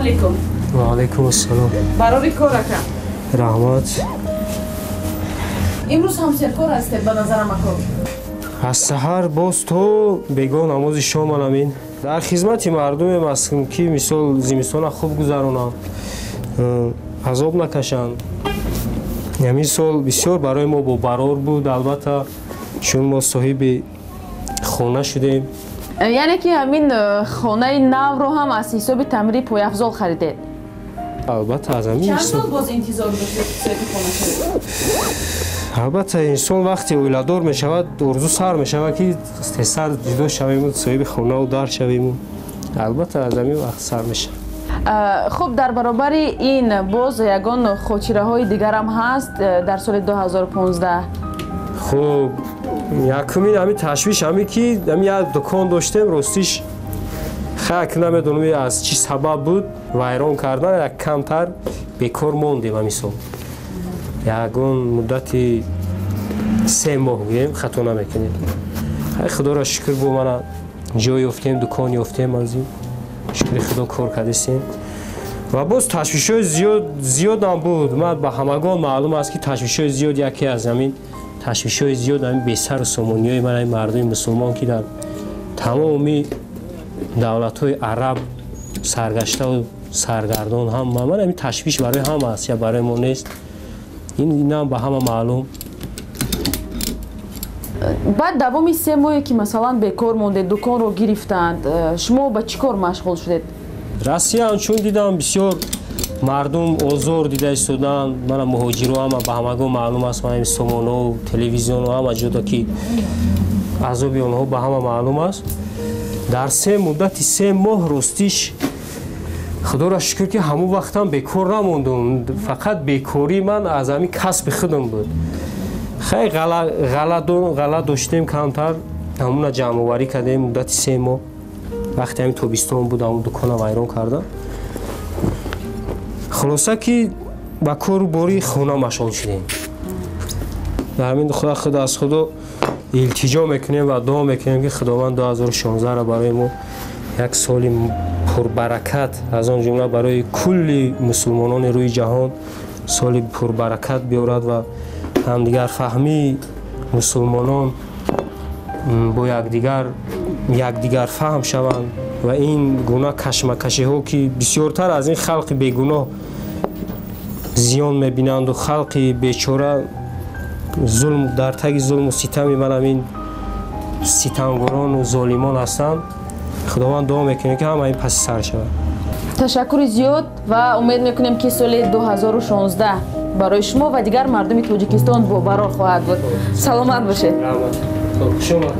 алейкум. Ва алейкум ассалом. Барори кор ака. Раҳмат. Имрӯз ҳамсеркор ҳастед ба назарам ака. Аз саҳар боз то бегоҳ намози шомам амин. Дар хизмати мардумем ҳастам ки мисол зимистона хуб гузаронам. Азоб накашанд. Ҳамин сол бисёр барои мо бобарор буд, албатта чун мо соҳиби хона шудем. Яъне ки ҳамин хонаи навро ҳам аз ҳисоби таъмири пойафзол харидед? Албатта аз ҳамин чанд сол боз интизор доштед соҳиби хона шавед? Албатта инсон вақте оиладор мешавад орзу сар мешавад ки тезтар ҷудо шавему, соҳиби хонаву дар шавему. Албатта аз ҳамин вақт сар мешавад. хуб дар баробари ин боз ягон хотираҳои дигарам ҳаст дар соли 2015? хуб якумин ҳамин ташвиш ҳамин ки ҳамин як дукон доштем ростиш хак намедонам аз чӣ сабаб буд вайрон кардан як камтар бекор мондем ҳамисол ягон муддати 3 моҳ гӯем хато намекунем. худоро шукр бо мана ҷой ёфтем, дукон ёфтем, аз ин шукри худо кор кардесем. ва боз ташвишҳои зиёдам буд. ман ба ҳамагон маълум аст ки ташвишҳои зиёд яке аз ҳамин ташвишҳои зиёд ҳамин бесару сомониҳои ман ҳамин мардуми мусулмон ки дар тамоми давлатҳои араб саргаштаву саргардон ҳам ман ҳамин ташвиш барои ҳама аст, я барои мо нест. инам ба ҳама маълум. баъд давоми 3 моҳе ки масалан бекор мондед, дуконро гирифтанд, шумо ба чӣ кор машғул шудед? Россия чун дидам бисёр мардум озор дида истоданд. мана муҳоҷиро ҳама ба ҳамагон маълум аст. ман сомонаҳо телевизиону ҳама ҷода ки азоби онҳо ба ҳама маълум аст. дар муддати 3 моҳ ростиш худоро шукр ки ҳамон вақтам бекор намондум. фақат бекории ман аз ҳамин касби худам буд. хеле ғала доштем камтар ҳамуна ҷамъоварӣ кардем муддати 3 моҳ. вақте ҳамин тобистон буд ҳамун дукона вайрон кардам. хулоса ки ба кору бори хона машғул шудем. дар ҳамин худ аз худо илтиҷо мекунем ва дуо мекунем ки худованд 2016 барои мо як соли пурбаракат аз он ҷумла барои кулли мусулмонони рӯи ҷаҳон соли пурбаракат биёрад ва ҳамдигарфаҳмии мусулмонон бо якдигар фаҳм шаванд ва ин гуна кашмакашиҳо ки бисёртар аз ин халқи бегуноҳ зиён мебинанду халқи бечора дар таги зулму ситами ман ҳамин ситамгорону золимон ҳастанд. худованд дуо мекунем ки ҳама ин паси сар шавад. ташаккури зиёд ва умед мекунем ки соли 2016 барои шумо ва дигар мардуми Тоҷикистон бобарор хоҳад буд. Саломат бошед. Шумо